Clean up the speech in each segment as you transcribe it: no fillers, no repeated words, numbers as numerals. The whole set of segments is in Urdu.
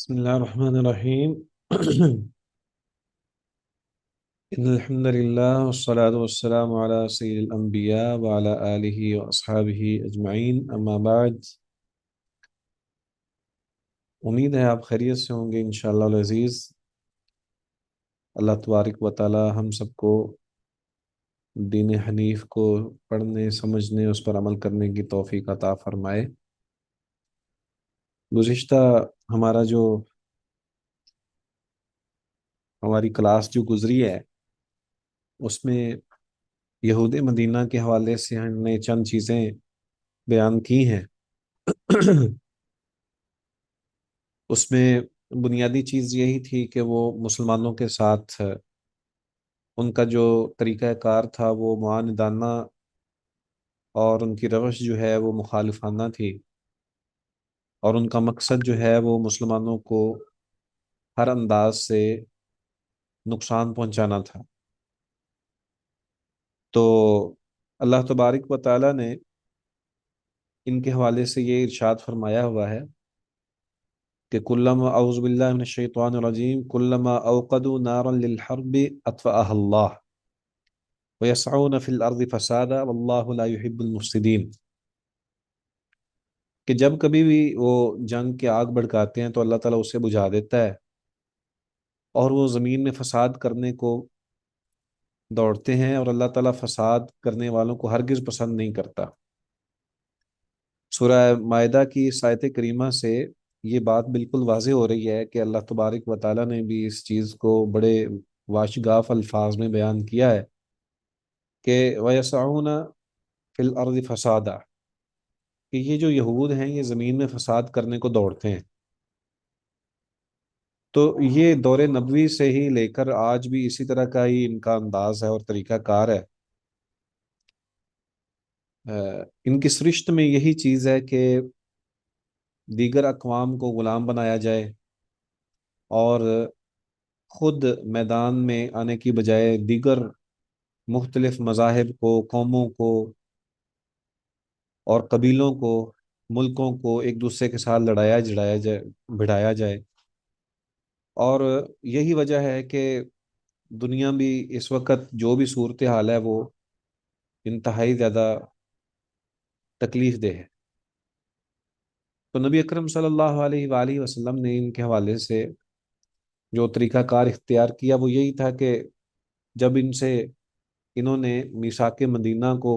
بسم الله الرحمن الرحيم إن الحمد لله والصلاة والسلام على سيد الأنبياء وعلى آله وأصحابه أجمعين أما بعد. امید ہے آپ خیریت سے ہوں گے انشاءاللہ العزیز. اللہ تبارک و تعالی ہم سب کو دین حنیف کو پڑھنے سمجھنے اس پر عمل کرنے کی توفیق عطا فرمائے. گزشتہ ہمارا جو ہماری کلاس جو گزری ہے اس میں یہود مدینہ کے حوالے سے ہم نے چند چیزیں بیان کی ہیں. اس میں بنیادی چیز یہی تھی کہ وہ مسلمانوں کے ساتھ ان کا جو طریقہ کار تھا وہ معاندانہ اور ان کی روش جو ہے وہ مخالفانہ تھی، اور ان کا مقصد جو ہے وہ مسلمانوں کو ہر انداز سے نقصان پہنچانا تھا. تو اللہ تبارک و تعالی نے ان کے حوالے سے یہ ارشاد فرمایا ہوا ہے کہ کلما اعوذ باللہ من الشیطان الرجیم کلما اوقدوا نارا للحرب اطفأها اللہ ویسعون فی الارض فسادا واللہ لا يحب المفسدین، کہ جب کبھی بھی وہ جنگ کے آگ بھڑکاتے ہیں تو اللہ تعالیٰ اسے بجھا دیتا ہے اور وہ زمین میں فساد کرنے کو دوڑتے ہیں، اور اللہ تعالیٰ فساد کرنے والوں کو ہرگز پسند نہیں کرتا. سورہ مائدہ کی اس آیت کریمہ سے یہ بات بالکل واضح ہو رہی ہے کہ اللہ تبارک و تعالیٰ نے بھی اس چیز کو بڑے واشگاف الفاظ میں بیان کیا ہے کہ وَيَسْعُونَ فِي الْأَرْضِ فَسَادًا، کہ یہ جو یہود ہیں یہ زمین میں فساد کرنے کو دوڑتے ہیں. تو یہ دور نبوی سے ہی لے کر آج بھی اسی طرح کا ہی ان کا انداز ہے اور طریقہ کار ہے. ان کی سرشت میں یہی چیز ہے کہ دیگر اقوام کو غلام بنایا جائے اور خود میدان میں آنے کی بجائے دیگر مختلف مذاہب کو، قوموں کو اور قبیلوں کو، ملکوں کو ایک دوسرے کے ساتھ لڑایا جڑایا جائے، بھڑایا جائے. اور یہی وجہ ہے کہ دنیا بھی اس وقت جو بھی صورتحال ہے وہ انتہائی زیادہ تکلیف دہ ہے. تو نبی اکرم صلی اللہ علیہ وآلہ وسلم نے ان کے حوالے سے جو طریقہ کار اختیار کیا وہ یہی تھا کہ جب انہوں نے میثاق مدینہ کو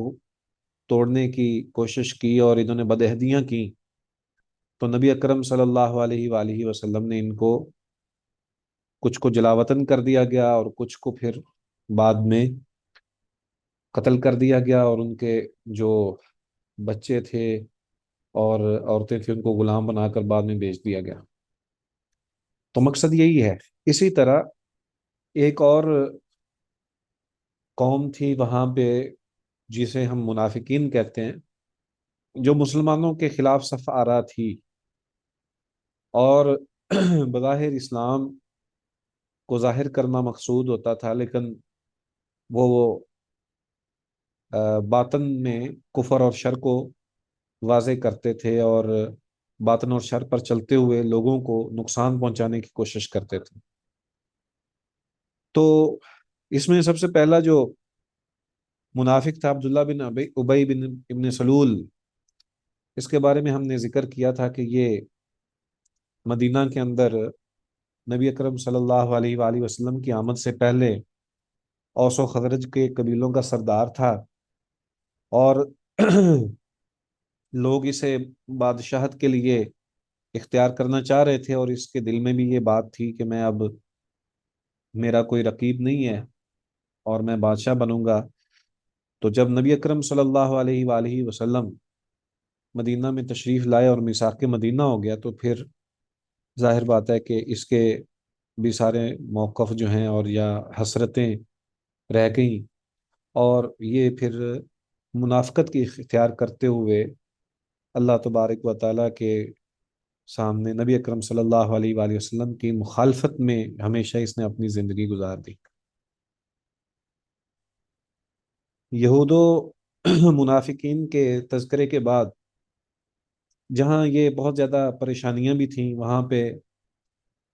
توڑنے کی کوشش کی اور انہوں نے بدعہدیاں کی، تو نبی اکرم صلی اللہ علیہ وآلہ وسلم نے ان کو کچھ کو جلاوطن کر دیا گیا اور کچھ کو پھر بعد میں قتل کر دیا گیا، اور ان کے جو بچے تھے اور عورتیں تھیں ان کو غلام بنا کر بعد میں بیچ دیا گیا. تو مقصد یہی ہے. اسی طرح ایک اور قوم تھی وہاں پہ جسے ہم منافقین کہتے ہیں، جو مسلمانوں کے خلاف صف آرا تھی اور بظاہر اسلام کو ظاہر کرنا مقصود ہوتا تھا، لیکن وہ باطن میں کفر اور شر کو واضح کرتے تھے اور باطن اور شر پر چلتے ہوئے لوگوں کو نقصان پہنچانے کی کوشش کرتے تھے. تو اس میں سب سے پہلا جو منافق تھا عبداللہ بن ابی بن ابن سلول، اس کے بارے میں ہم نے ذکر کیا تھا کہ یہ مدینہ کے اندر نبی اکرم صلی اللہ علیہ وآلہ وسلم کی آمد سے پہلے اوس و خزرج کے قبیلوں کا سردار تھا، اور لوگ اسے بادشاہت کے لیے اختیار کرنا چاہ رہے تھے، اور اس کے دل میں بھی یہ بات تھی کہ میں اب میرا کوئی رقیب نہیں ہے اور میں بادشاہ بنوں گا. تو جب نبی اکرم صلی اللہ علیہ وآلہ وسلم مدینہ میں تشریف لائے اور میثاق مدینہ ہو گیا، تو پھر ظاہر بات ہے کہ اس کے بھی سارے موقف جو ہیں اور یا حسرتیں رہ گئیں، اور یہ پھر منافقت کی اختیار کرتے ہوئے اللہ تبارک و تعالیٰ کے سامنے نبی اکرم صلی اللہ علیہ وآلہ وسلم کی مخالفت میں ہمیشہ اس نے اپنی زندگی گزار دی. یہود و منافقین کے تذکرے کے بعد جہاں یہ بہت زیادہ پریشانیاں بھی تھیں، وہاں پہ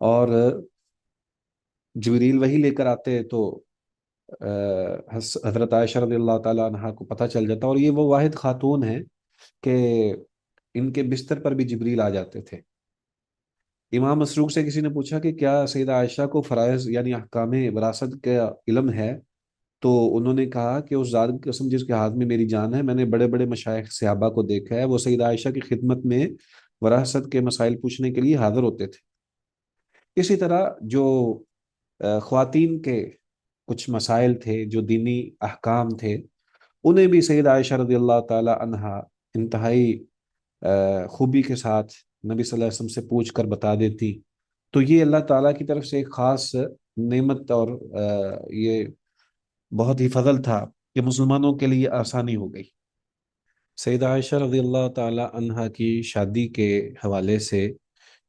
اور جبریل وہی لے کر آتے تو حضرت عائشہ رضی اللہ تعالیٰ عنہا کو پتہ چل جاتا، اور یہ وہ واحد خاتون ہیں کہ ان کے بستر پر بھی جبریل آ جاتے تھے۔ امام مسروق سے کسی نے پوچھا کہ کیا سیدہ عائشہ کو فرائض یعنی احکام وراثت کا علم ہے؟ تو انہوں نے کہا کہ اس ذات کی قسم جس کے ہاتھ میں میری جان ہے، میں نے بڑے بڑے مشائخ صحابہ کو دیکھا ہے، وہ سیدہ عائشہ کی خدمت میں وراثت کے مسائل پوچھنے کے لیے حاضر ہوتے تھے۔ اسی طرح جو خواتین کے کچھ مسائل تھے، جو دینی احکام تھے، انہیں بھی سیدہ عائشہ رضی اللہ تعالی عنہا انتہائی خوبی کے ساتھ نبی صلی اللہ علیہ وسلم سے پوچھ کر بتا دیتی۔ تو یہ اللہ تعالیٰ کی طرف سے ایک خاص نعمت اور یہ بہت ہی فضل تھا کہ مسلمانوں کے لیے آسانی ہو گئی۔ سیدہ عائشہ رضی اللہ تعالی عنہا کی شادی کے حوالے سے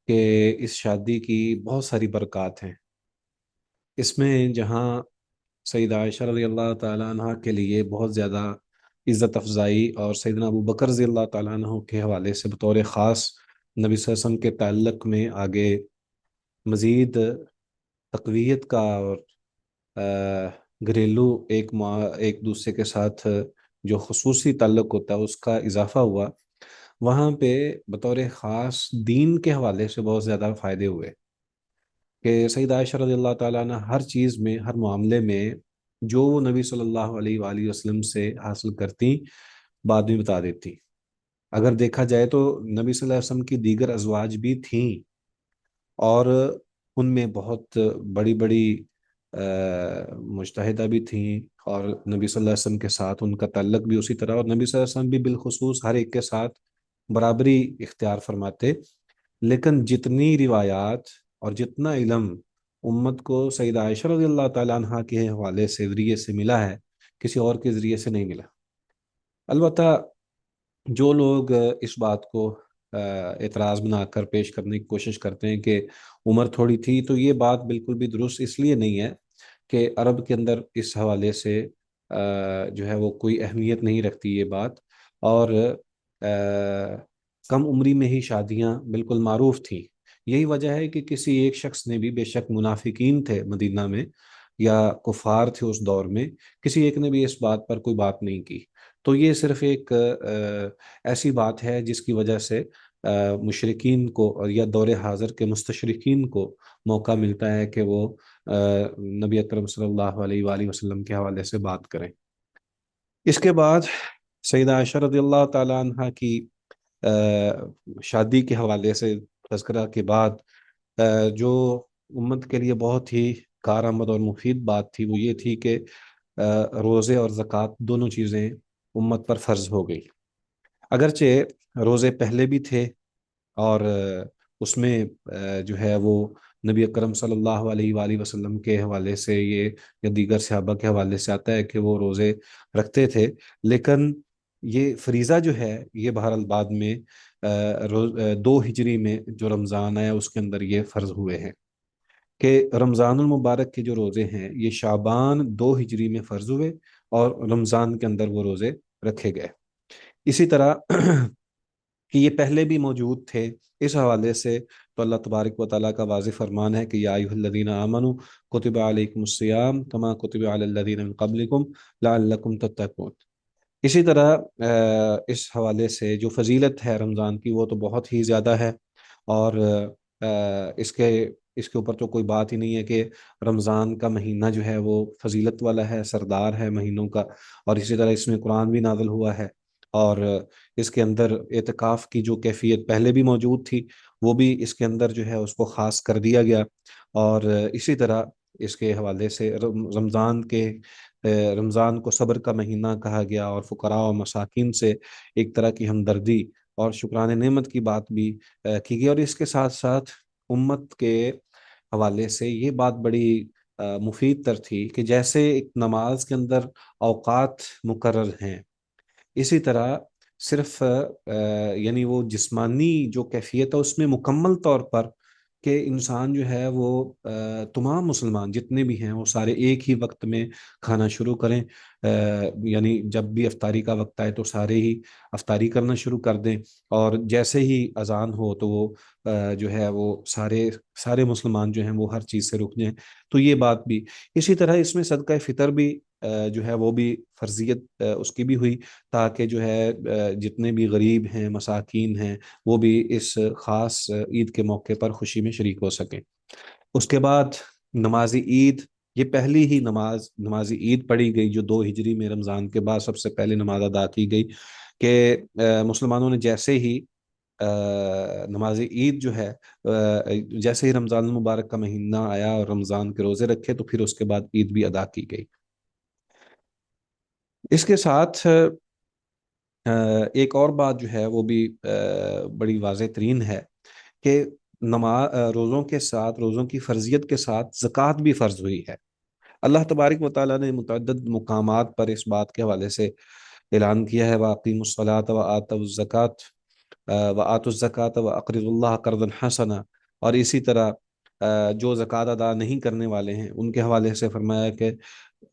کہ اس شادی کی بہت ساری برکات ہیں، اس میں جہاں سیدہ عائشہ رضی اللہ تعالیٰ عنہ کے لیے بہت زیادہ عزت افزائی، اور سیدنا ابو بکر رضی اللہ تعالیٰ عنہ کے حوالے سے بطور خاص نبی صلی اللہ علیہ وسلم کے تعلق میں آگے مزید تقویت کا اور گھریلو ایک دوسرے کے ساتھ جو خصوصی تعلق ہوتا ہے اس کا اضافہ ہوا، وہاں پہ بطور خاص دین کے حوالے سے بہت زیادہ فائدے ہوئے کہ سیدہ عائشہ رضی اللہ تعالیٰ عنہ ہر چیز میں، ہر معاملے میں جو وہ نبی صلی اللہ علیہ وآلہ وسلم سے حاصل کرتی بعد میں بتا دیتی۔ اگر دیکھا جائے تو نبی صلی اللہ علیہ وسلم کی دیگر ازواج بھی تھیں، اور ان میں بہت بڑی بڑی مجتہدہ بھی تھیں، اور نبی صلی اللہ علیہ وسلم کے ساتھ ان کا تعلق بھی اسی طرح، اور نبی صلی اللہ علیہ وسلم بھی بالخصوص ہر ایک کے ساتھ برابری اختیار فرماتے۔ لیکن جتنی روایات اور جتنا علم امت کو سیدہ عائشہ رضی اللہ تعالیٰ عنہ کے حوالے سے ذریعے سے ملا ہے، کسی اور کے ذریعے سے نہیں ملا۔ البتہ جو لوگ اس بات کو اعتراض بنا کر پیش کرنے کی کوشش کرتے ہیں کہ عمر تھوڑی تھی، تو یہ بات بالکل بھی درست اس لیے نہیں ہے کہ عرب کے اندر اس حوالے سے جو ہے وہ کوئی اہمیت نہیں رکھتی یہ بات، اور کم عمری میں ہی شادیاں بالکل معروف تھیں۔ یہی وجہ ہے کہ کسی ایک شخص نے بھی، بے شک منافقین تھے مدینہ میں یا کفار تھے اس دور میں، کسی ایک نے بھی اس بات پر کوئی بات نہیں کی۔ تو یہ صرف ایک ایسی بات ہے جس کی وجہ سے مشرکین کو یا دور حاضر کے مستشرقین کو موقع ملتا ہے کہ وہ نبی اکرم صلی اللہ علیہ وآلہ وسلم کے حوالے سے بات کریں۔ اس کے بعد سیدہ عائشہ رضی اللہ تعالی عنہ کی شادی کے حوالے سے تذکرہ کے بعد جو امت کے لیے بہت ہی کارآمد اور مفید بات تھی، وہ یہ تھی کہ روزے اور زکوٰۃ دونوں چیزیں امت پر فرض ہو گئی۔ اگرچہ روزے پہلے بھی تھے، اور اس میں جو ہے وہ نبی اکرم صلی اللہ علیہ وآلہ وسلم کے حوالے سے یہ یا دیگر صحابہ کے حوالے سے آتا ہے کہ وہ روزے رکھتے تھے، لیکن یہ فریضہ جو ہے یہ بہرحال بعد میں 2 ہجری میں جو رمضان آیا اس کے اندر یہ فرض ہوئے ہیں کہ رمضان المبارک کے جو روزے ہیں یہ شعبان 2 ہجری میں فرض ہوئے، اور رمضان کے اندر وہ روزے رکھے گئے۔ اسی طرح کہ یہ پہلے بھی موجود تھے، اس حوالے سے تو اللہ تبارک و تعالیٰ کا واضح فرمان ہے کہ یا ایھا الذین آمنوا کتب علیکم الصیام کما کتب علی الذین من قبلکم لعلکم تتقون۔ اسی طرح اس حوالے سے جو فضیلت ہے رمضان کی وہ تو بہت ہی زیادہ ہے، اور اس کے اوپر تو کوئی بات ہی نہیں ہے کہ رمضان کا مہینہ جو ہے وہ فضیلت والا ہے، سردار ہے مہینوں کا، اور اسی طرح اس میں قرآن بھی نازل ہوا ہے، اور اس کے اندر اعتکاف کی جو کیفیت پہلے بھی موجود تھی وہ بھی اس کے اندر جو ہے اس کو خاص کر دیا گیا، اور اسی طرح اس کے حوالے سے رمضان کو صبر کا مہینہ کہا گیا، اور فقراء و مساکین سے ایک طرح کی ہمدردی اور شکران نعمت کی بات بھی کی گئی۔ اور اس کے ساتھ ساتھ امت کے حوالے سے یہ بات بڑی مفید تر تھی کہ جیسے ایک نماز کے اندر اوقات مقرر ہیں، اسی طرح صرف یعنی وہ جسمانی جو کیفیت ہے اس میں مکمل طور پر کہ انسان جو ہے وہ تمام مسلمان جتنے بھی ہیں وہ سارے ایک ہی وقت میں کھانا شروع کریں، یعنی جب بھی افطاری کا وقت آئے تو سارے ہی افطاری کرنا شروع کر دیں، اور جیسے ہی اذان ہو تو وہ جو ہے وہ سارے سارے مسلمان جو ہیں وہ ہر چیز سے رک جائیں۔ تو یہ بات بھی اسی طرح اس میں صدقہ فطر بھی جو ہے وہ بھی فرضیت اس کی بھی ہوئی، تاکہ جو ہے جتنے بھی غریب ہیں مساکین ہیں وہ بھی اس خاص عید کے موقع پر خوشی میں شریک ہو سکیں۔ اس کے بعد نماز عید، یہ پہلی ہی نماز عید پڑھی گئی جو 2 ہجری میں رمضان کے بعد سب سے پہلے نماز ادا کی گئی، کہ مسلمانوں نے جیسے ہی نماز عید جو ہے جیسے ہی رمضان المبارک کا مہینہ آیا اور رمضان کے روزے رکھے تو پھر اس کے بعد عید بھی ادا کی گئی۔ اس کے ساتھ ایک اور بات جو ہے وہ بھی بڑی واضح ترین ہے کہ روزوں کے ساتھ، روزوں کی فرضیت کے ساتھ زکوٰۃ بھی فرض ہوئی ہے۔ اللہ تبارک و تعالیٰ نے متعدد مقامات پر اس بات کے حوالے سے اعلان کیا ہے، وَأَقِیمُوا الصَّلَاةَ وَآتَوُا الزَّکَاةَ وَآتُوا الزَّکَاةَ وَأَقْرِضُوا اللَّهَ قَرْضًا حَسَنًا، اور اسی طرح جو زکوٰۃ ادا نہیں کرنے والے ہیں ان کے حوالے سے فرمایا کہ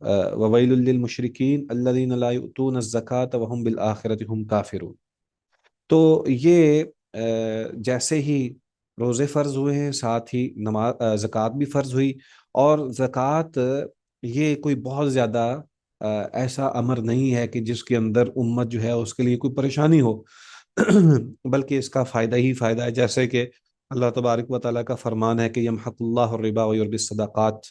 وَوَيْلٌ لِّلْمُشْرِكِينَ الَّذِينَ لَا يُؤْتُونَ الزَّكَاةَ وَهُمْ بِالْآخِرَةِ هُمْ كَافِرُونَ۔ تو یہ جیسے ہی روزے فرض ہوئے ہیں ساتھ ہی زکوٰۃ بھی فرض ہوئی، اور زکوٰۃ یہ کوئی بہت زیادہ ایسا امر نہیں ہے کہ جس کے اندر امت جو ہے اس کے لیے کوئی پریشانی ہو بلکہ اس کا فائدہ ہی فائدہ ہے، جیسے کہ اللہ تبارک و تعالیٰ کا فرمان ہے کہ یمحق اللہ الربا ویربی الصدقات۔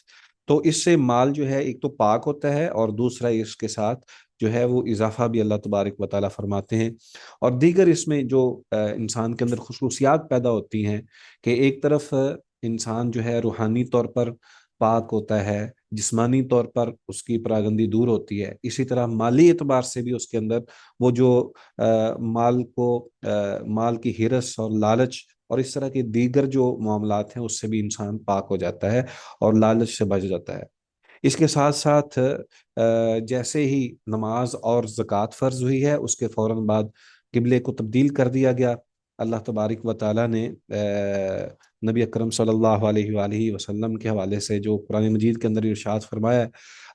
تو اس سے مال جو ہے ایک تو پاک ہوتا ہے، اور دوسرا اس کے ساتھ جو ہے وہ اضافہ بھی اللہ تبارک و تعالیٰ فرماتے ہیں۔ اور دیگر اس میں جو انسان کے اندر خصوصیات پیدا ہوتی ہیں کہ ایک طرف انسان جو ہے روحانی طور پر پاک ہوتا ہے، جسمانی طور پر اس کی پراگندی دور ہوتی ہے، اسی طرح مالی اعتبار سے بھی اس کے اندر وہ جو مال کی ہرس اور لالچ اور اس طرح کے دیگر جو معاملات ہیں اس سے بھی انسان پاک ہو جاتا ہے اور لالچ سے بچ جاتا ہے۔ اس کے ساتھ ساتھ جیسے ہی نماز اور زکوٰۃ فرض ہوئی ہے اس کے فوراً بعد قبلے کو تبدیل کر دیا گیا۔ اللہ تبارک و تعالیٰ نے نبی اکرم صلی اللہ علیہ وآلہ وسلم کے حوالے سے جو قرآن مجید کے اندر ارشاد فرمایا ہے،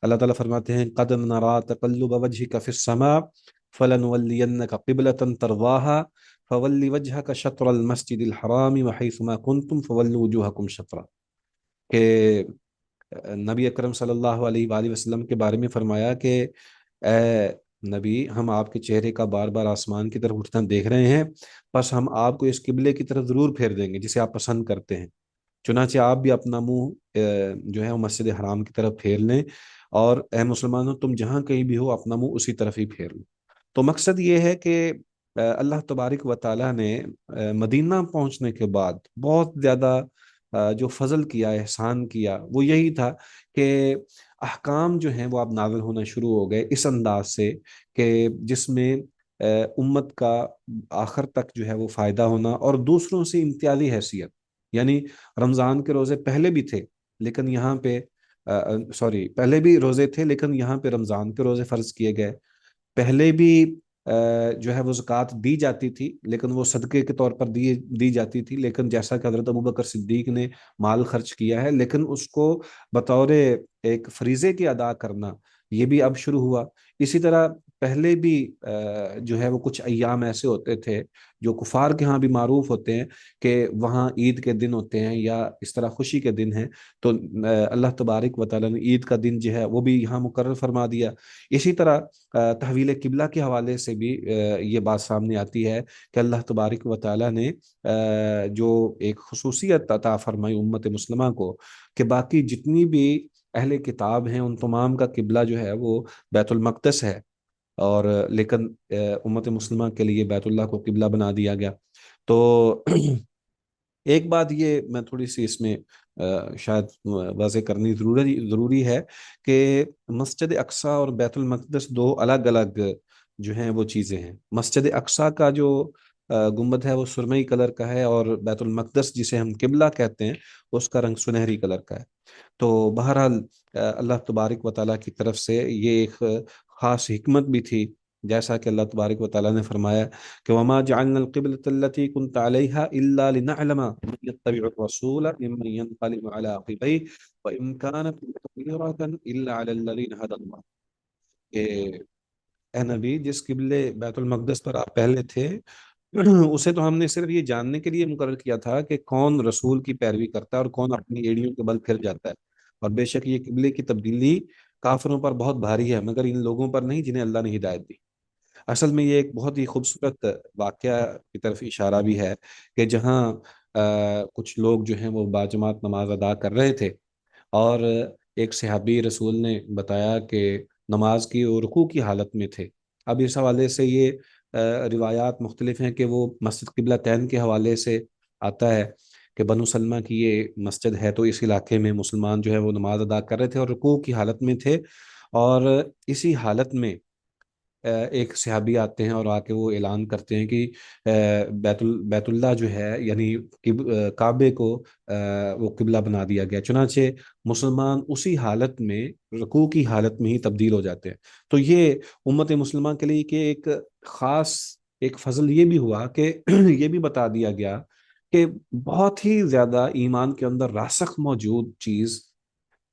اللہ تعالیٰ فرماتے ہیں قَدْ نَرَىٰ تَقَلُّبَ وَجْهِكَ فِي السَّمَاءِ فَلَنُوَلِّيَنَّكَ قِبْلَةً تَرْضَاهَا فَوَلِّ وَجْهَكَ شَطْرَ الْمَسْجِدِ الْحَرَامِ وَحَيْثُ مَا كُنْتُمْ فَوَلُّوا وُجُوهَكُمْ شَطْرَهُ، کہ نبی اکرم صلی اللہ علیہ وآلہ وسلم کے بارے میں فرمایا کہ اے نبی، ہم آپ کے چہرے کا بار بار آسمان کی طرف اٹھنا دیکھ رہے ہیں، بس ہم آپ کو اس قبلے کی طرف ضرور پھیر دیں گے جسے آپ پسند کرتے ہیں، چنانچہ آپ بھی اپنا منہ جو ہے وہ مسجد حرام کی طرف پھیر لیں، اور اے مسلمانوں تم جہاں کہیں بھی ہو اپنا منہ اسی طرف ہی پھیر لو۔ تو مقصد یہ ہے کہ اللہ تبارک و تعالیٰ نے مدینہ پہنچنے کے بعد بہت زیادہ جو فضل کیا، احسان کیا، وہ یہی تھا کہ احکام جو ہیں وہ اب نازل ہونا شروع ہو گئے اس انداز سے کہ جس میں امت کا آخر تک جو ہے وہ فائدہ ہونا، اور دوسروں سے امتیازی حیثیت، یعنی رمضان کے روزے پہلے بھی تھے لیکن یہاں پہ پہلے بھی روزے تھے لیکن یہاں پہ رمضان کے روزے فرض کیے گئے، پہلے بھی جو ہے وہ زکوٰۃ دی جاتی تھی لیکن وہ صدقے کے طور پر دی جاتی تھی، لیکن جیسا کہ حضرت ابوبکر صدیق نے مال خرچ کیا ہے لیکن اس کو بطور ایک فریضے کی ادا کرنا یہ بھی اب شروع ہوا۔ اسی طرح پہلے بھی جو ہے وہ کچھ ایام ایسے ہوتے تھے جو کفار کے ہاں بھی معروف ہوتے ہیں کہ وہاں عید کے دن ہوتے ہیں یا اس طرح خوشی کے دن ہیں، تو اللہ تبارک و تعالیٰ نے عید کا دن جو ہے وہ بھی یہاں مقرر فرما دیا۔ اسی طرح تحویل قبلہ کے حوالے سے بھی یہ بات سامنے آتی ہے کہ اللہ تبارک و تعالیٰ نے جو ایک خصوصیت عطا فرمائی امت مسلمہ کو کہ باقی جتنی بھی اہل کتاب ہیں ان تمام کا قبلہ جو ہے وہ بیت المقدس ہے، اور لیکن امت مسلمہ کے لیے بیت اللہ کو قبلہ بنا دیا گیا۔ تو ایک بات یہ میں تھوڑی سی اس میں شاید واضح کرنی ضروری ہے کہ مسجد اقصی اور بیت المقدس دو الگ الگ جو ہیں وہ چیزیں ہیں۔ مسجد اقصی کا جو گنبد ہے وہ سرمئی کلر کا ہے، اور بیت المقدس جسے ہم قبلہ کہتے ہیں اس کا رنگ سنہری کلر کا ہے۔ تو بہرحال اللہ تبارک و تعالیٰ کی طرف سے یہ ایک خاص حکمت بھی تھی جیسا کہ اللہ تبارک و تعالیٰ نے فرمایا کہ وما جعلنا القبلۃ التي كنت عليها الا لنعلم من يتبع الرسول ممن ينقلب على عقبيه وان كانت كبيرة الا على الذين هدى الله، کہ اے نبی جس قبلے بیت المقدس پر آپ پہلے تھے اسے تو ہم نے صرف یہ جاننے کے لیے مقرر کیا تھا کہ کون رسول کی پیروی کرتا ہے اور کون اپنی ایڑیوں کے بل پھر جاتا ہے، اور بے شک یہ قبلے کی تبدیلی کافروں پر بہت بھاری ہے مگر ان لوگوں پر نہیں جنہیں اللہ نے ہدایت دی۔ اصل میں یہ ایک بہت ہی خوبصورت واقعہ کی طرف اشارہ بھی ہے کہ جہاں کچھ لوگ جو ہیں وہ باجماعت نماز ادا کر رہے تھے، اور ایک صحابی رسول نے بتایا کہ نماز کی اور رکوع کی حالت میں تھے۔ اب اس حوالے سے یہ روایات مختلف ہیں کہ وہ مسجد قبلہ تین کے حوالے سے آتا ہے کہ بنو سلمہ کی یہ مسجد ہے، تو اس علاقے میں مسلمان جو ہے وہ نماز ادا کر رہے تھے اور رکوع کی حالت میں تھے، اور اسی حالت میں ایک صحابی آتے ہیں اور آ کے وہ اعلان کرتے ہیں کہ بیت اللہ جو ہے یعنی کعبے کو وہ قبلہ بنا دیا گیا، چنانچہ مسلمان اسی حالت میں رکوع کی حالت میں ہی تبدیل ہو جاتے ہیں۔ تو یہ امت مسلمہ کے لیے کہ ایک خاص ایک فضل یہ بھی ہوا کہ یہ بھی بتا دیا گیا کہ بہت ہی زیادہ ایمان کے اندر راسخ موجود چیز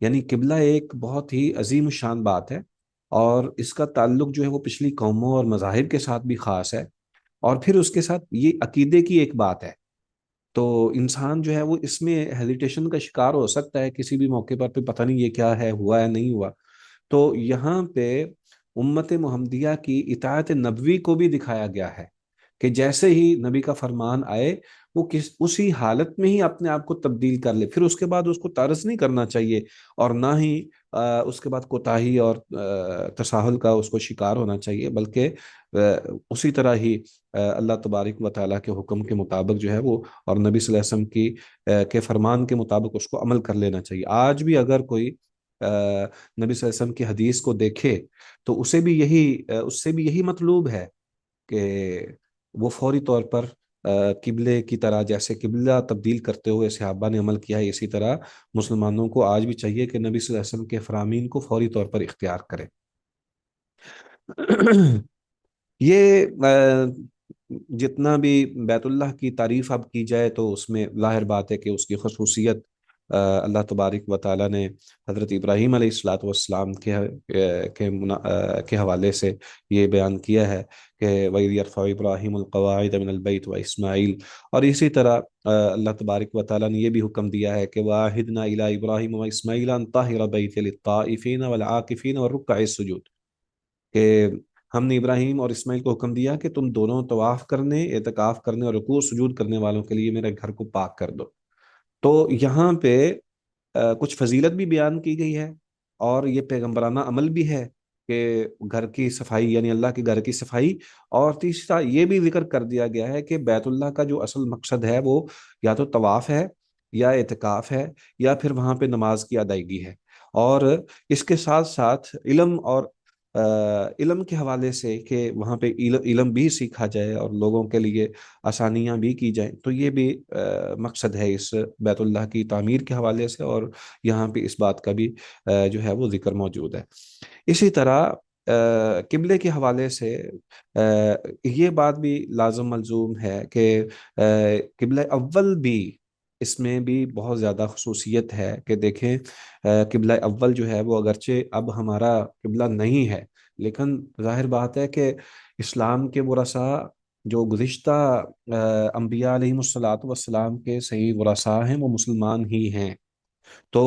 یعنی قبلہ ایک بہت ہی عظیم شان بات ہے، اور اس کا تعلق جو ہے وہ پچھلی قوموں اور مذاہب کے ساتھ بھی خاص ہے، اور پھر اس کے ساتھ یہ عقیدے کی ایک بات ہے۔ تو انسان جو ہے وہ اس میں ہیزیٹیشن کا شکار ہو سکتا ہے کسی بھی موقع پر، پتہ نہیں یہ کیا ہے، ہوا ہے نہیں ہوا۔ تو یہاں پہ امت محمدیہ کی اطاعت نبوی کو بھی دکھایا گیا ہے کہ جیسے ہی نبی کا فرمان آئے وہ اسی حالت میں ہی اپنے آپ کو تبدیل کر لے، پھر اس کے بعد اس کو طرز نہیں کرنا چاہیے، اور نہ ہی اس کے بعد کوتاہی اور تساہل کا اس کو شکار ہونا چاہیے، بلکہ اسی طرح ہی اللہ تبارک و تعالیٰ کے حکم کے مطابق جو ہے وہ اور نبی صلی اللہ علیہ وسلم کی کے فرمان کے مطابق اس کو عمل کر لینا چاہیے۔ آج بھی اگر کوئی نبی صلی اللہ علیہ وسلم کی حدیث کو دیکھے تو اس سے بھی یہی مطلوب ہے کہ وہ فوری طور پر قبلے کی طرح جیسے قبلہ تبدیل کرتے ہوئے صحابہ نے عمل کیا ہے، اسی طرح مسلمانوں کو آج بھی چاہیے کہ نبی صلی اللہ علیہ وسلم کے فرامین کو فوری طور پر اختیار کرے۔ یہ جتنا بھی بیت اللہ کی تعریف اب کی جائے تو اس میں ظاہر بات ہے کہ اس کی خصوصیت اللہ تبارک و تعالیٰ نے حضرت ابراہیم علیہ الصلاۃ والسلام کے حوالے سے یہ بیان کیا ہے کہ وَإِذْ يَرْفَعُ إِبْرَاهِيمُ الْقَوَاعِدَ مِنَ الْبَيْتِ وَإِسْمَاعِيلُ، اور اسی طرح اللہ تبارک و تعالیٰ نے یہ بھی حکم دیا ہے کہ وَعَهِدْنَا إِلَىٰ إِبْرَاهِيمَ وَإِسْمَاعِيلَ أَن طَهِّرَ بَيْتِيَ لِلطَّائِفِينَ وَالْعَاكِفِينَ وَالرُّكَّعِ السُّجُودِ، کہ ہم نے ابراہیم اور اسماعیل کو حکم دیا کہ تم دونوں طواف کرنے، اعتکاف کرنے اور رکوع سجود کرنے والوں کے لیے میرے گھر کو پاک کر دو۔ تو یہاں پہ کچھ فضیلت بھی بیان کی گئی ہے، اور یہ پیغمبرانہ عمل بھی ہے کہ گھر کی صفائی یعنی اللہ کے گھر کی صفائی، اور تیسرا یہ بھی ذکر کر دیا گیا ہے کہ بیت اللہ کا جو اصل مقصد ہے وہ یا تو طواف ہے یا اعتکاف ہے یا پھر وہاں پہ نماز کی ادائیگی ہے، اور اس کے ساتھ ساتھ علم اور علم کے حوالے سے کہ وہاں پہ علم بھی سیکھا جائے اور لوگوں کے لیے آسانیاں بھی کی جائیں، تو یہ بھی مقصد ہے اس بیت اللہ کی تعمیر کے حوالے سے، اور یہاں پہ اس بات کا بھی جو ہے وہ ذکر موجود ہے۔ اسی طرح قبلے کے حوالے سے یہ بات بھی لازم ملزوم ہے کہ قبلہ اول بھی اس میں بھی بہت زیادہ خصوصیت ہے کہ دیکھیں قبلہ اول جو ہے وہ اگرچہ اب ہمارا قبلہ نہیں ہے، لیکن ظاہر بات ہے کہ اسلام کے ورثاء جو گزشتہ انبیاء علیہم الصلاۃ والسلام کے صحیح ورثاء ہیں وہ مسلمان ہی ہیں۔ تو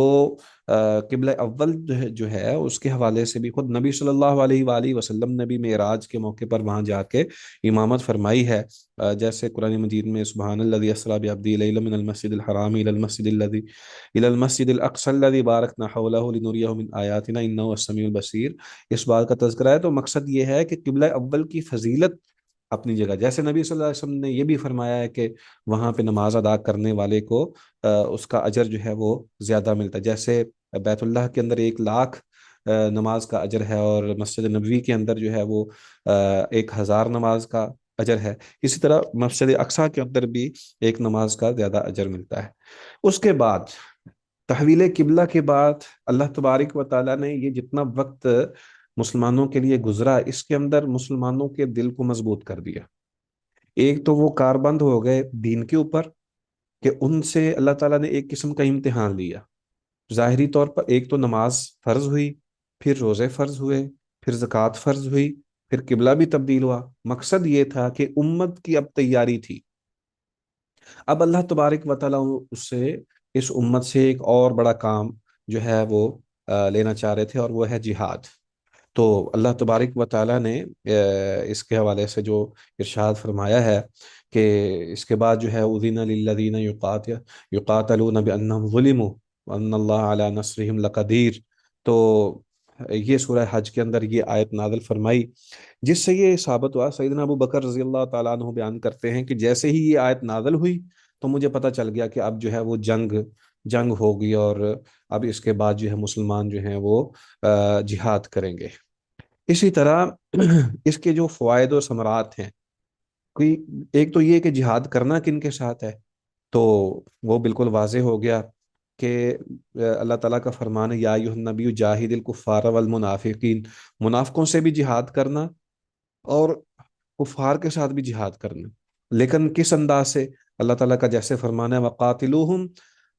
قبلہ اول جو ہے اس کے حوالے سے بھی خود نبی صلی اللہ علیہ وآلہ وسلم نے بھی معراج کے موقع پر وہاں جا کے امامت فرمائی ہے، جیسے قرآن مجید میں سبحان الذی اسریٰ بعبدہ لیلا من المسجد الحرام الی المسجد الاقصی الذی بارکنا حولہ لنریہ من آیاتنا انہ هو السمیع البصیر، اس بات کا تذکرہ ہے۔ تو مقصد یہ ہے کہ قبلہ اول کی فضیلت اپنی جگہ، جیسے نبی صلی اللہ علیہ وسلم نے یہ بھی فرمایا ہے کہ وہاں پہ نماز ادا کرنے والے کو اس کا اجر جو ہے وہ زیادہ ملتا ہے، جیسے بیت اللہ کے اندر 1,00,000 نماز کا اجر ہے، اور مسجد نبوی کے اندر جو ہے وہ 1,000 نماز کا اجر ہے، اسی طرح مسجد اقصیٰ کے اندر بھی ایک نماز کا زیادہ اجر ملتا ہے۔ اس کے بعد تحویل قبلہ کے بعد اللہ تبارک و تعالیٰ نے یہ جتنا وقت مسلمانوں کے لیے گزرا، اس کے اندر مسلمانوں کے دل کو مضبوط کر دیا۔ ایک تو وہ کاربند ہو گئے دین کے اوپر، کہ ان سے اللہ تعالیٰ نے ایک قسم کا امتحان لیا۔ ظاہری طور پر ایک تو نماز فرض ہوئی، پھر روزے فرض ہوئے، پھر زکوٰۃ فرض ہوئی، پھر قبلہ بھی تبدیل ہوا۔ مقصد یہ تھا کہ امت کی اب تیاری تھی، اب اللہ تبارک و تعالیٰ اس سے، اس امت سے ایک اور بڑا کام جو ہے وہ لینا چاہ رہے تھے، اور وہ ہے جہاد۔ تو اللہ تبارک و تعالیٰ نے اس کے حوالے سے جو ارشاد فرمایا ہے کہ اس کے بعد جو ہے اذن للذین یقاتلون بانہم ظلموا وان اللہ علی نصرہم لقدیر، تو یہ سورہ حج کے اندر یہ آیت نازل فرمائی، جس سے یہ ثابت ہوا۔ سیدنا ابو بکر رضی اللہ تعالیٰ عنہ بیان کرتے ہیں کہ جیسے ہی یہ آیت نازل ہوئی تو مجھے پتہ چل گیا کہ اب جو ہے وہ جنگ ہوگی، اور اب اس کے بعد جو ہے مسلمان جو ہیں وہ جہاد کریں گے۔ اسی طرح اس کے جو فوائد و ثمرات ہیں، کوئی ایک تو یہ کہ جہاد کرنا کن کے ساتھ ہے، تو وہ بالکل واضح ہو گیا کہ اللہ تعالیٰ کا فرمان ہے یا ایھا النبی جاہد الکفار والمنافقین، منافقوں سے بھی جہاد کرنا اور کفار کے ساتھ بھی جہاد کرنا، لیکن کس انداز سے؟ اللہ تعالیٰ کا جیسے فرمان ہے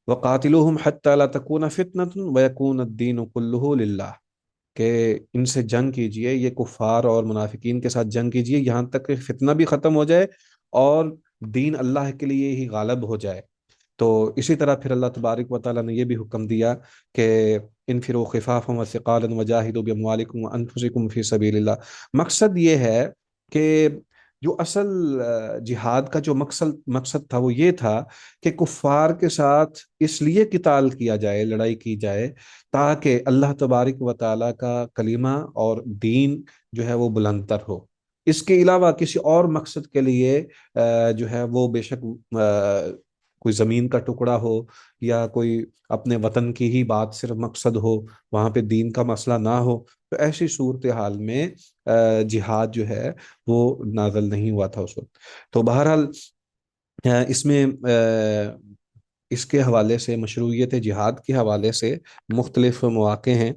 وقاتلوہم حتی لا تکون فتنۃ ویکون الدین کلہ للہ، کہ ان سے جنگ کیجئے، یہ کفار اور منافقین کے ساتھ جنگ کیجئے یہاں تک کہ فتنہ بھی ختم ہو جائے اور دین اللہ کے لیے ہی غالب ہو جائے۔ تو اسی طرح پھر اللہ تبارک و تعالیٰ نے یہ بھی حکم دیا کہ انفروا خفافا وثقالا وجاہدوا باموالکم وانفسکم فی سبیل اللہ۔ مقصد یہ ہے کہ جو اصل جہاد کا جو مقصد تھا وہ یہ تھا کہ کفار کے ساتھ اس لیے قتال کیا جائے، لڑائی کی جائے، تاکہ اللہ تبارک و تعالیٰ کا کلمہ اور دین جو ہے وہ بلندتر ہو۔ اس کے علاوہ کسی اور مقصد کے لیے جو ہے وہ بے شک کوئی زمین کا ٹکڑا ہو یا کوئی اپنے وطن کی ہی بات صرف مقصد ہو، وہاں پہ دین کا مسئلہ نہ ہو، تو ایسی صورتحال میں جہاد جو ہے وہ نازل نہیں ہوا تھا اس وقت۔ تو بہرحال اس میں اس کے حوالے سے، مشروعیت جہاد کے حوالے سے مختلف مواقع ہیں۔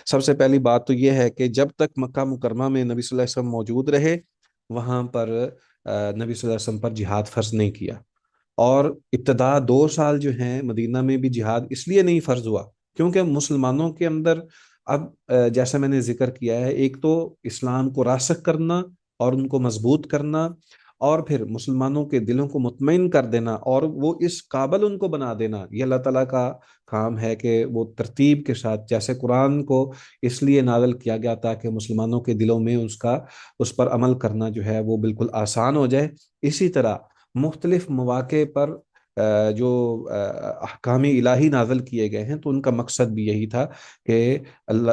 سب سے پہلی بات تو یہ ہے کہ جب تک مکہ مکرمہ میں نبی صلی اللہ علیہ وسلم موجود رہے، وہاں پر نبی صلی اللہ علیہ وسلم پر جہاد فرض نہیں کیا، اور ابتدا 2 سال جو ہیں مدینہ میں بھی جہاد اس لیے نہیں فرض ہوا کیونکہ مسلمانوں کے اندر اب جیسا میں نے ذکر کیا ہے، ایک تو اسلام کو راسخ کرنا اور ان کو مضبوط کرنا، اور پھر مسلمانوں کے دلوں کو مطمئن کر دینا اور وہ اس قابل ان کو بنا دینا، یہ اللہ تعالیٰ کا کام ہے کہ وہ ترتیب کے ساتھ، جیسے قرآن کو اس لیے نازل کیا گیا تاکہ مسلمانوں کے دلوں میں اس پر عمل کرنا جو ہے وہ بالکل آسان ہو جائے، اسی طرح مختلف مواقع پر جو احکام الہی نازل کیے گئے ہیں تو ان کا مقصد بھی یہی تھا کہ اللہ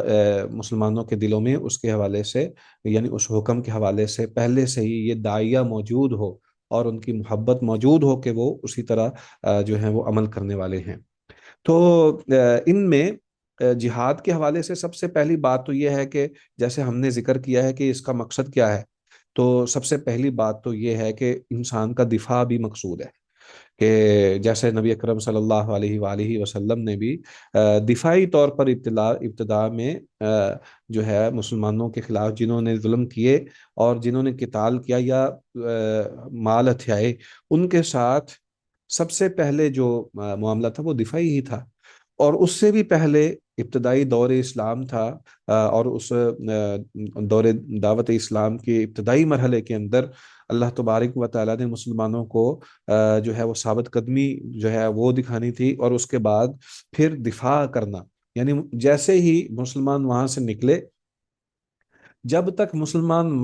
مسلمانوں کے دلوں میں اس کے حوالے سے، یعنی اس حکم کے حوالے سے پہلے سے ہی یہ داعیہ موجود ہو اور ان کی محبت موجود ہو کہ وہ اسی طرح جو ہیں وہ عمل کرنے والے ہیں۔ تو ان میں جہاد کے حوالے سے سب سے پہلی بات تو یہ ہے کہ جیسے ہم نے ذکر کیا ہے کہ اس کا مقصد کیا ہے، تو سب سے پہلی بات تو یہ ہے کہ انسان کا دفاع بھی مقصود ہے، کہ جیسے نبی اکرم صلی اللہ علیہ وآلہ وسلم نے بھی دفاعی طور پر ابتدا میں جو ہے مسلمانوں کے خلاف جنہوں نے ظلم کیے اور جنہوں نے قتال کیا یا مال ہتھیائے، ان کے ساتھ سب سے پہلے جو معاملہ تھا وہ دفاعی ہی تھا، اور اس سے بھی پہلے ابتدائی دور اسلام تھا، اور اس دور دعوت اسلام کے ابتدائی مرحلے کے اندر اللہ تبارک و تعالیٰ نے مسلمانوں کو جو ہے وہ ثابت قدمی جو ہے وہ دکھانی تھی، اور اس کے بعد پھر دفاع کرنا، یعنی جیسے ہی مسلمان وہاں سے نکلے، جب تک مسلمان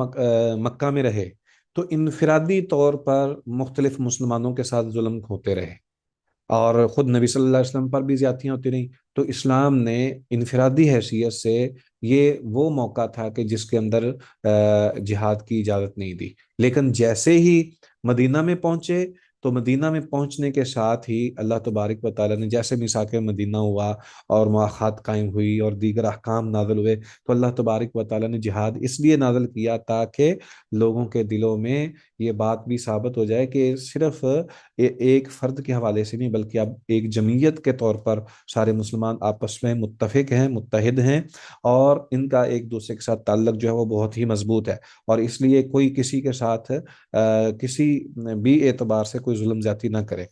مکہ میں رہے تو انفرادی طور پر مختلف مسلمانوں کے ساتھ ظلم ہوتے رہے، اور خود نبی صلی اللہ علیہ وسلم پر بھی زیادتیاں ہوتی رہیں، تو اسلام نے انفرادی حیثیت سے یہ وہ موقع تھا کہ جس کے اندر جہاد کی اجازت نہیں دی، لیکن جیسے ہی مدینہ میں پہنچے تو مدینہ میں پہنچنے کے ساتھ ہی اللہ تبارک و تعالیٰ نے جیسے میثاق مدینہ ہوا اور مواخات قائم ہوئی اور دیگر احکام نازل ہوئے، تو اللہ تبارک و تعالیٰ نے جہاد اس لیے نازل کیا تاکہ لوگوں کے دلوں میں یہ بات بھی ثابت ہو جائے کہ صرف ایک فرد کے حوالے سے نہیں، بلکہ اب ایک جمعیت کے طور پر سارے مسلمان آپس میں متفق ہیں، متحد ہیں، اور ان کا ایک دوسرے کے ساتھ تعلق جو ہے وہ بہت ہی مضبوط ہے، اور اس لیے کوئی کسی کے ساتھ کسی بھی اعتبار سے کوئی ظلم زیادتی نہ کرے۔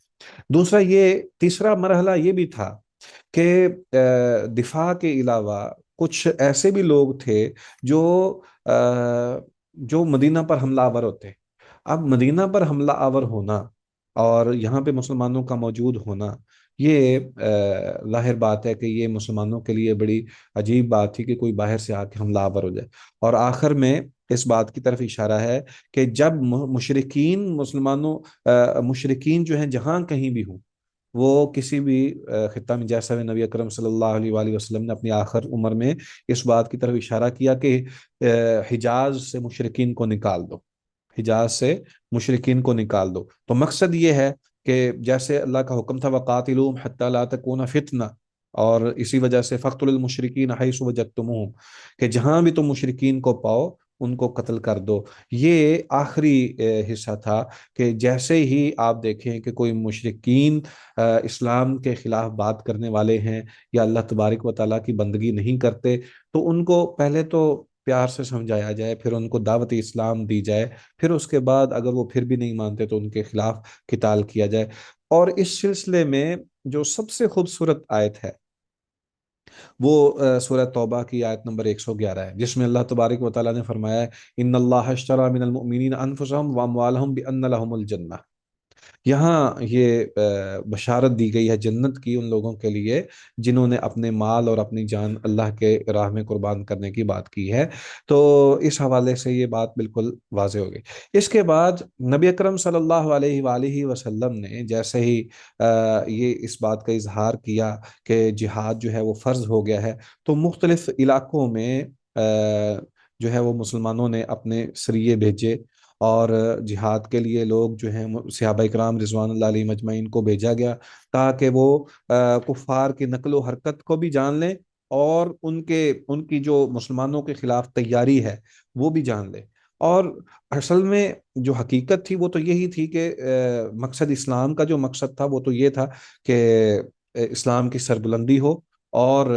دوسرا یہ تیسرا مرحلہ یہ بھی تھا کہ دفاع کے علاوہ کچھ ایسے بھی لوگ تھے جو جو مدینہ پر حملہ آور ہوتے۔ اب مدینہ پر حملہ آور ہونا اور یہاں پہ مسلمانوں کا موجود ہونا، یہ ظاہر بات ہے کہ یہ مسلمانوں کے لیے بڑی عجیب بات تھی کہ کوئی باہر سے آ کے حملہ آور ہو جائے، اور آخر میں اس بات کی طرف اشارہ ہے کہ جب مشرکین مسلمانوں مشرکین جو ہیں جہاں کہیں بھی ہوں، وہ کسی بھی خطہ میں، جیسا کہ نبی اکرم صلی اللہ علیہ وآلہ وسلم نے اپنی آخر عمر میں اس بات کی طرف اشارہ کیا کہ حجاز سے مشرکین کو نکال دو، حجاز سے مشرکین کو نکال دو۔ تو مقصد یہ ہے کہ جیسے اللہ کا حکم تھا وَقَاتِلُوهُمْ حَتَّى لَا تَكُونَ فِتْنَةٌ، اور اسی وجہ سے فَاقْتُلُوا الْمُشْرِكِينَ حَيْثُ وَجَدتُّمُوهُمْ، کہ جہاں بھی تم مشرکین کو پاؤ ان کو قتل کر دو۔ یہ آخری حصہ تھا کہ جیسے ہی آپ دیکھیں کہ کوئی مشرکین اسلام کے خلاف بات کرنے والے ہیں یا اللہ تبارک و تعالیٰ کی بندگی نہیں کرتے، تو ان کو پہلے تو پیار سے سمجھایا جائے، پھر ان کو دعوت اسلام دی جائے، پھر اس کے بعد اگر وہ پھر بھی نہیں مانتے تو ان کے خلاف قتال کیا جائے۔ اور اس سلسلے میں جو سب سے خوبصورت آیت ہے وہ سورہ توبہ کی آیت نمبر 111 ہے، جس میں اللہ تبارک و تعالیٰ نے فرمایا ہے ان اللہ اشتری من المؤمنین انفسهم واموالهم بان لهم الجنہ۔ یہاں یہ بشارت دی گئی ہے جنت کی ان لوگوں کے لیے جنہوں نے اپنے مال اور اپنی جان اللہ کے راہ میں قربان کرنے کی بات کی ہے۔ تو اس حوالے سے یہ بات بالکل واضح ہو گئی۔ اس کے بعد نبی اکرم صلی اللہ علیہ وآلہ وسلم نے جیسے ہی یہ اس بات کا اظہار کیا کہ جہاد جو ہے وہ فرض ہو گیا ہے، تو مختلف علاقوں میں جو ہے وہ مسلمانوں نے اپنے سریے بھیجے، اور جہاد کے لیے لوگ جو ہیں صحابہ کرام رضوان اللہ علیہ مجمعین کو بھیجا گیا تاکہ وہ کفار کی نقل و حرکت کو بھی جان لیں، اور ان کی جو مسلمانوں کے خلاف تیاری ہے وہ بھی جان لیں۔ اور اصل میں جو حقیقت تھی وہ تو یہی تھی کہ مقصد اسلام کا جو مقصد تھا وہ تو یہ تھا کہ اسلام کی سربلندی ہو، اور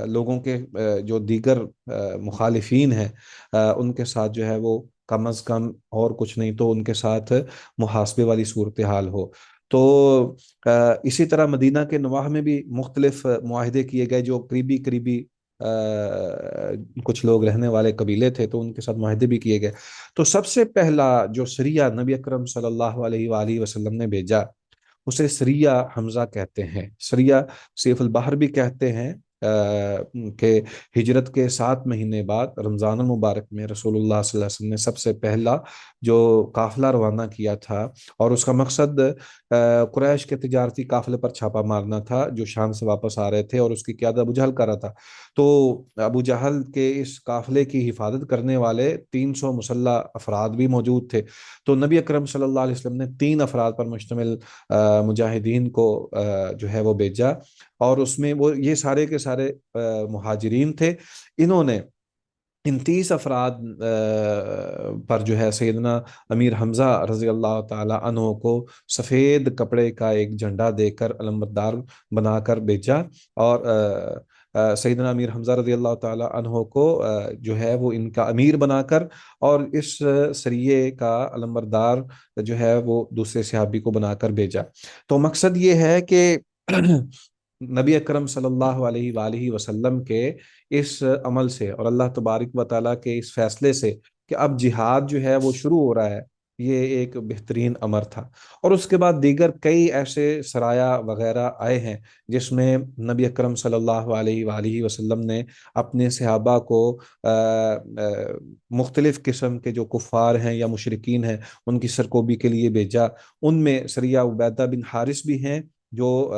لوگوں کے جو دیگر مخالفین ہیں ان کے ساتھ جو ہے وہ کم از کم اور کچھ نہیں تو ان کے ساتھ محاسبے والی صورتحال ہو۔ تو اسی طرح مدینہ کے نواح میں بھی مختلف معاہدے کیے گئے، جو قریبی قریبی کچھ لوگ رہنے والے قبیلے تھے تو ان کے ساتھ معاہدے بھی کیے گئے۔ تو سب سے پہلا جو سریہ نبی اکرم صلی اللہ علیہ وآلہ وسلم نے بھیجا اسے سریہ حمزہ کہتے ہیں، سریہ سیف البحر بھی کہتے ہیں، کہ ہجرت کے 7 مہینے بعد رمضان المبارک میں رسول اللہ صلی اللہ علیہ وسلم نے سب سے پہلا جو قافلہ روانہ کیا تھا، اور اس کا مقصد قریش کے تجارتی قافلے پر چھاپا مارنا تھا جو شام سے واپس آ رہے تھے، اور اس کی قیادت ابو جہل کر رہا تھا۔ تو ابو جہل کے اس قافلے کی حفاظت کرنے والے 300 مسلح افراد بھی موجود تھے، تو نبی اکرم صلی اللہ علیہ وسلم نے 3 افراد پر مشتمل مجاہدین کو جو ہے وہ بھیجا، اور اس میں وہ یہ سارے کے سارے مہاجرین تھے۔ انہوں نے ان 30 افراد پر جو ہے سیدنا امیر حمزہ رضی اللہ تعالی عنہ کو سفید کپڑے کا ایک جھنڈا دے کر علمبردار بنا کر بھیجا، اور سیدنا امیر حمزہ رضی اللہ تعالی عنہ کو جو ہے وہ ان کا امیر بنا کر، اور اس سریے کا علمبردار جو ہے وہ دوسرے صحابی کو بنا کر بھیجا۔ تو مقصد یہ ہے کہ نبی اکرم صلی اللہ علیہ وآلہ وسلم کے اس عمل سے اور اللہ تبارک و تعالیٰ کے اس فیصلے سے کہ اب جہاد جو ہے وہ شروع ہو رہا ہے، یہ ایک بہترین امر تھا۔ اور اس کے بعد دیگر کئی ایسے سرایا وغیرہ آئے ہیں جس میں نبی اکرم صلی اللہ علیہ وآلہ وسلم نے اپنے صحابہ کو مختلف قسم کے جو کفار ہیں یا مشرکین ہیں ان کی سرکوبی کے لیے بھیجا۔ ان میں سریہ عبیدہ بن حارث بھی ہیں جو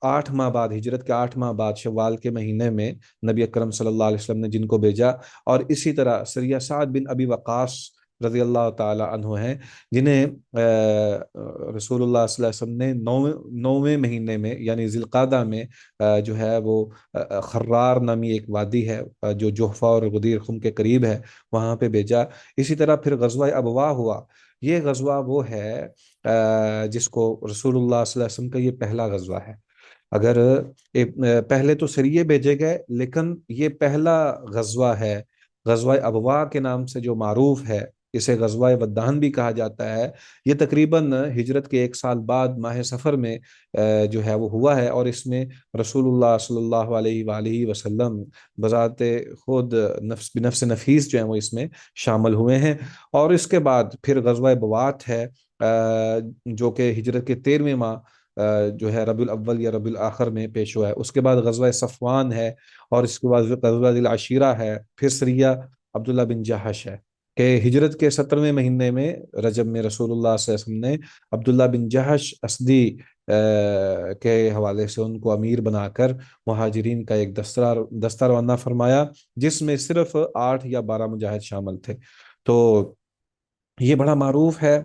8 ماہ بعد، ہجرت کے 8 ماہ بعد شوال کے مہینے میں نبی اکرم صلی اللہ علیہ وسلم نے جن کو بھیجا، اور اسی طرح سریہ سعد بن ابی وقاص رضی اللہ تعالی عنہ ہیں، جنہیں رسول اللہ صلی اللہ علیہ وسلم نے نویں مہینے میں یعنی ذی القعدہ میں جو ہے وہ خرار نامی ایک وادی ہے جو جوحفہ اور غدیر خم کے قریب ہے، وہاں پہ بھیجا۔ اسی طرح پھر غزوہ ابوا ہوا، یہ غزوہ وہ ہے جس کو رسول اللہ صلی اللہ علیہ وسلم کا یہ پہلا غزوہ ہے۔ اگر پہلے تو سریے بھیجے گئے، لیکن یہ پہلا غزوہ ہے، غزوہ ابوا کے نام سے جو معروف ہے، اسے غزوہ ودان بھی کہا جاتا ہے۔ یہ تقریباً ہجرت کے 1 سال بعد ماہ سفر میں جو ہے وہ ہوا ہے، اور اس میں رسول اللہ صلی اللہ علیہ وآلہ وسلم بذات خود نفس بنفس نفیس جو ہیں وہ اس میں شامل ہوئے ہیں۔ اور اس کے بعد پھر غزوہ بوات ہے، جو کہ ہجرت کے 13ویں ماہ جو ہے ربیع الاول یا ربیع الاخر میں پیش ہوا ہے۔ اس کے بعد غزوہ صفوان ہے، اور اس کے بعد غزوہ ذی العشیرہ ہے، پھر سریہ عبداللہ بن جہش ہے، کہ ہجرت کے 17ویں مہینے میں رجب میں رسول اللہ صلی اللہ علیہ وسلم نے عبداللہ بن جہش اسدی کے حوالے سے ان کو امیر بنا کر مہاجرین کا ایک دستہ روانہ فرمایا، جس میں صرف 8 یا 12 مجاہد شامل تھے۔ تو یہ بڑا معروف ہے۔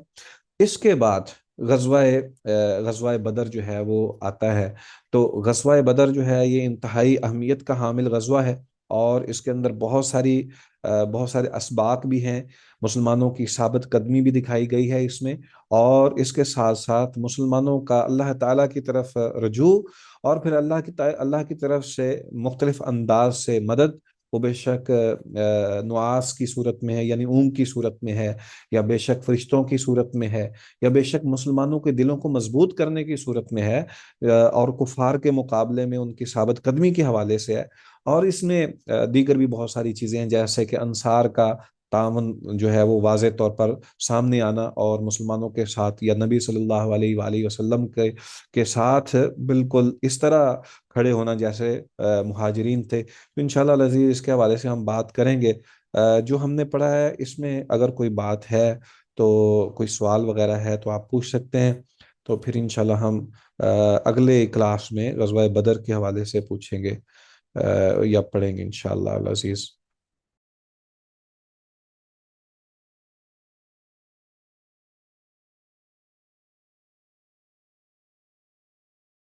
اس کے بعد غزوہ بدر جو ہے وہ آتا ہے۔ تو غزوہ بدر جو ہے یہ انتہائی اہمیت کا حامل غزوہ ہے، اور اس کے اندر بہت سارے اسباق بھی ہیں، مسلمانوں کی ثابت قدمی بھی دکھائی گئی ہے اس میں، اور اس کے ساتھ ساتھ مسلمانوں کا اللہ تعالیٰ کی طرف رجوع، اور پھر اللہ کی طرف سے مختلف انداز سے مدد، وہ بے شک نعاس کی صورت میں ہے یعنی اونگ کی صورت میں ہے، یا بے شک فرشتوں کی صورت میں ہے، یا بے شک مسلمانوں کے دلوں کو مضبوط کرنے کی صورت میں ہے، اور کفار کے مقابلے میں ان کی ثابت قدمی کے حوالے سے ہے۔ اور اس میں دیگر بھی بہت ساری چیزیں ہیں، جیسے کہ انصار کا تعاون جو ہے وہ واضح طور پر سامنے آنا، اور مسلمانوں کے ساتھ یا نبی صلی اللہ علیہ وآلہ وسلم کے ساتھ بالکل اس طرح کھڑے ہونا جیسے مہاجرین تھے۔ تو انشاءاللہ العزیز اس کے حوالے سے ہم بات کریں گے۔ جو ہم نے پڑھا ہے اس میں اگر کوئی بات ہے تو کوئی سوال وغیرہ ہے تو آپ پوچھ سکتے ہیں، تو پھر انشاءاللہ ہم اگلے کلاس میں غزوہ بدر کے حوالے سے پوچھیں گے یا پڑھیں گے انشاءاللہ العزیز۔